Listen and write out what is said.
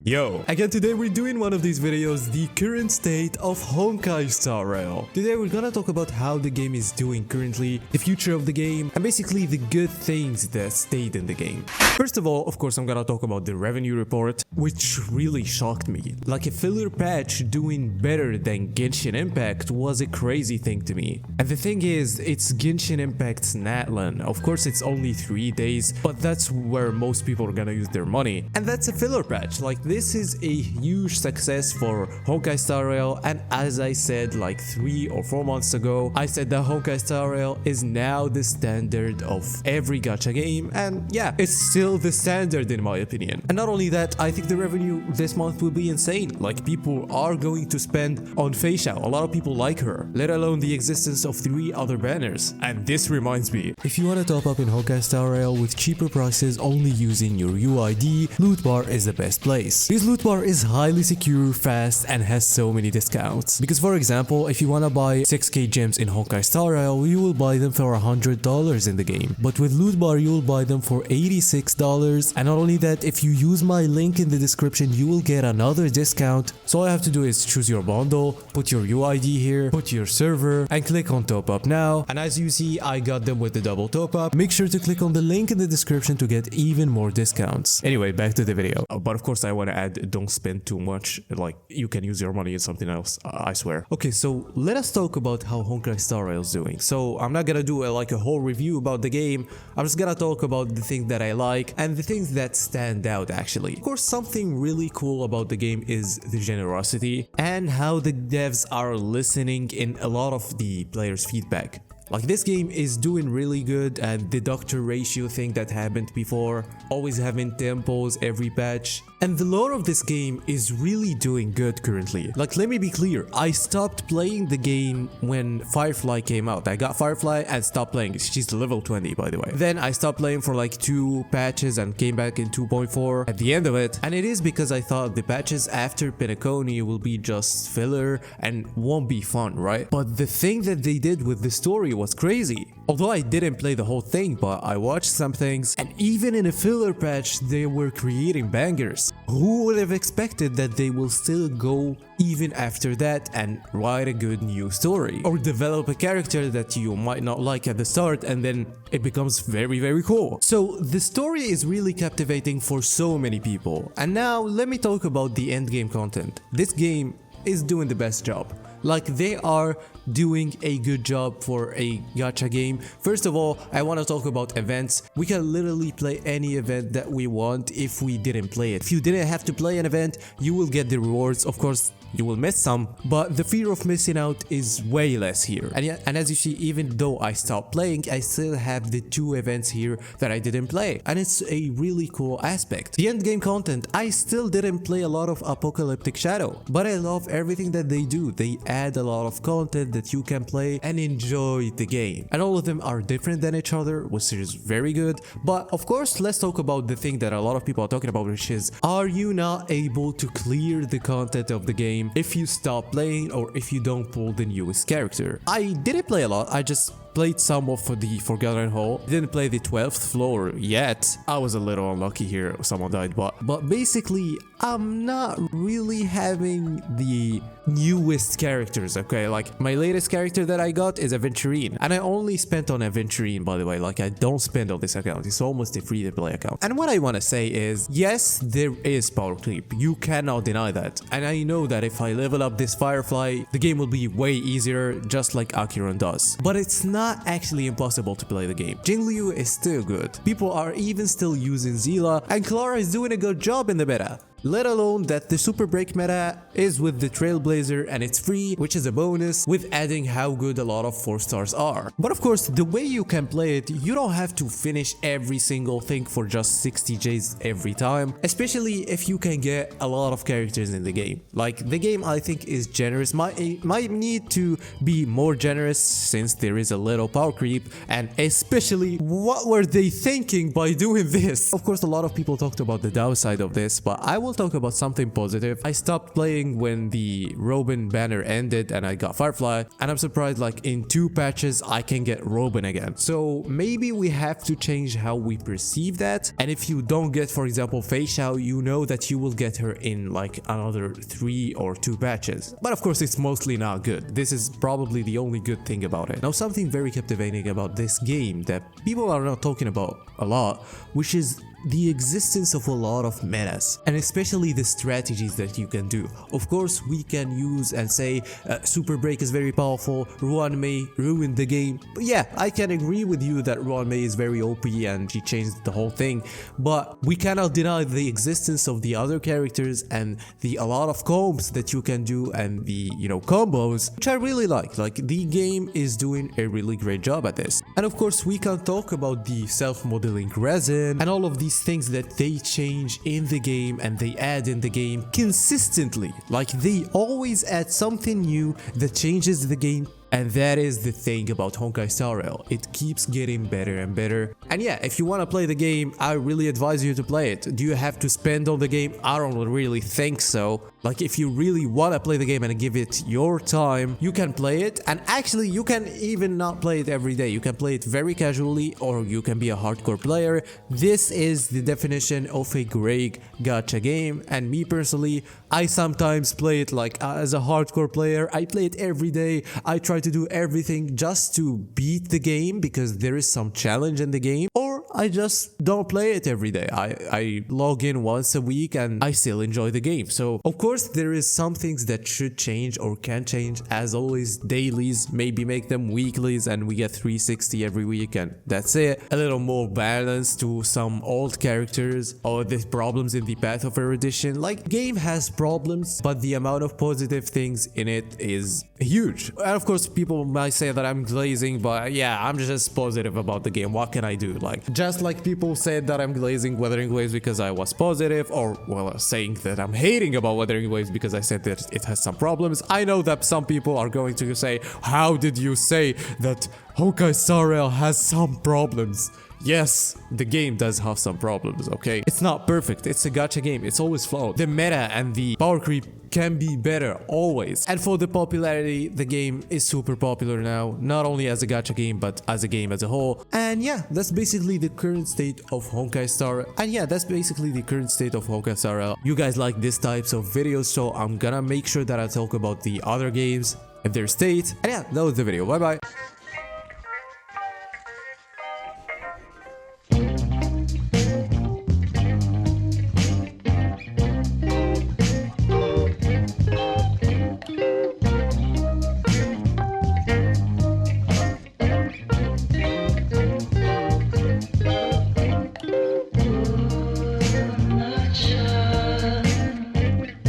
Yo, again today we're doing one of these videos, the current state of Honkai Star Rail. Today we're gonna talk about how the game is doing currently, the future of the game, and basically the good things that stayed in the game. First of all, of course, I'm gonna talk about the revenue report, which really shocked me. Like a filler patch doing better than Genshin Impact was a crazy thing to me. And the thing is, it's Genshin Impact's Natlan. Of course, it's only 3 days, but that's where most people are gonna use their money. And that's a filler patch. Like, this is a huge success for Honkai Star Rail, and as I said like 3 or 4 months ago, I said that Honkai Star Rail is now the standard of every gacha game, and yeah, it's still the standard in my opinion. And not only that, I think the revenue this month will be insane. Like, people are going to spend on Fei Xiao. A lot of people like her, let alone the existence of 3 other banners. And this reminds me, if you want to top up in Honkai Star Rail with cheaper prices only using your UID, Loot Bar is the best place. This Loot Bar is highly secure, fast, and has so many discounts. Because for example, if you want to buy 6k gems in Honkai Star Rail, you will buy them for $100 in the game. But with Loot Bar, you will buy them for $86. And not only that, if you use my link in the description, you will get another discount. So all you have to do is choose your bundle, put your UID here, put your server, and click on top up now. And as you see, I got them with the double top up. Make sure to click on the link in the description to get even more discounts. Anyway, back to the video. But of course, I want to add, don't spend too much. Like, you can use your money in something else, I swear. Okay, so let us talk about how Honkai Star Rail is doing. So I'm not gonna do a whole review about the game. I'm just gonna talk about the things that I like and the things that stand out actually. Of course, something really cool about the game is the generosity and how the devs are listening in a lot of the players' feedback. Like, this game is doing really good, and the doctor ratio thing that happened before, always having tempos every patch. And the lore of this game is really doing good currently. Like, let me be clear, I stopped playing the game when Firefly came out. I got Firefly and stopped playing. She's level 20, by the way. Then I stopped playing for like 2 patches and came back in 2.4 at the end of it. And it is because I thought the patches after Penacony will be just filler and won't be fun, right? But the thing that they did with the story was crazy. Although I didn't play the whole thing, but I watched some things, and even in a filler patch, they were creating bangers. Who would have expected that they will still go even after that and write a good new story? Or develop a character that you might not like at the start, and then it becomes very, very cool. So the story is really captivating for so many people. And now let me talk about the endgame content. This game is doing the best job. Like, they are doing a good job for a gacha game. First of all, I want to talk about events. We can literally play any event that we want if we didn't play it. If you didn't have to play an event, you will get the rewards. Of course, you will miss some, but the fear of missing out is way less here. And as you see, even though I stopped playing, I still have the 2 events here that I didn't play, and it's a really cool aspect. The endgame content, I still didn't play a lot of Apocalyptic Shadow, but I love everything that they do. They add a lot of content that you can play and enjoy the game, and all of them are different than each other, which is very good. But of course, let's talk about the thing that a lot of people are talking about, which is, are you not able to clear the content of the game if you stop playing or if you don't pull the newest character? I didn't play a lot, I just played some of the Forgotten Hall. Didn't play the 12th floor yet. I was a little unlucky here, someone died, but basically I'm not really having the newest characters, okay? Like, my latest character that I got is Aventurine, and I only spent on Aventurine, by the way. Like, I don't spend on this account. It's almost a free to play account. And what I want to say is, yes, there is power creep. You cannot deny that. And I know that if I level up this Firefly, the game will be way easier, just like Akiron does. But it's not actually impossible to play the game. Jingliu is still good. People are even still using Zila, and Clara is doing a good job in the meta. Let alone that the Super Break meta is with the Trailblazer and it's free, which is a bonus, with adding how good a lot of 4 stars are. But of course, the way you can play it, you don't have to finish every single thing for just 60 Js every time, especially if you can get a lot of characters in the game. Like, the game, I think, is generous. Might need to be more generous since there is a little power creep, and especially, what were they thinking by doing this? Of course, a lot of people talked about the downside of this, but I will talk about something positive. I stopped playing when the Robin banner ended and I got Firefly, and I'm surprised like in 2 patches I can get Robin again. So maybe we have to change how we perceive that, and if you don't get, for example, Fei Xiao, you know that you will get her in like another 3 or 2 patches. But of course it's mostly not good. This is probably the only good thing about it. Now, something very captivating about this game that people are not talking about a lot, which is the existence of a lot of metas, and especially the strategies that you can do. Of course, we can use and say Super Break is very powerful, Ruan Mei ruined the game. But yeah, I can agree with you that Ruan Mei is very OP and she changed the whole thing, but we cannot deny the existence of the other characters and a lot of combos that you can do, and the, you know, combos, which I really like. Like, the game is doing a really great job at this. And of course, we can talk about the self-modeling resin and all of these things that they change in the game and they add in the game consistently. Like, they always add something new that changes the game. And that is the thing about Honkai Star Rail. It keeps getting better and better. And yeah, if you want to play the game, I really advise you to play it. Do you have to spend on the game? I don't really think so. Like, if you really want to play the game and give it your time, you can play it. And actually, you can even not play it every day. You can play it very casually, or you can be a hardcore player. This is the definition of a great gacha game. And me personally, I sometimes play it like as a hardcore player. I play it every day. I try to do everything just to beat the game because there is some challenge in the game, or I just don't play it every day. I log in once a week and I still enjoy the game. So of course there is some things that should change or can change. As always, dailies, maybe make them weeklies and we get 360 every week and that's it. A little more balance to some old characters, or the problems in the Path of Erudition. Like, game has problems, but the amount of positive things in it is huge. And of course people might say that I'm glazing, but yeah, I'm just positive about the game. What can I do? Like, just like people said that I'm glazing Wuthering Waves because I was positive, or well, saying that I'm hating about Wuthering Waves because I said that it has some problems. I know that some people are going to say, how did you say that Honkai Star Rail has some problems? Yes, the game does have some problems, okay? It's not perfect, it's a gacha game, it's always flawed. The meta and the power creep can be better, always. And for the popularity, the game is super popular now, not only as a gacha game, but as a game as a whole. And yeah, that's basically the current state of Honkai Star Rail. And yeah, that's basically the current state of Honkai Star Rail. You guys like this types of videos, so I'm gonna make sure that I talk about the other games and their state. And yeah, that was the video, bye bye.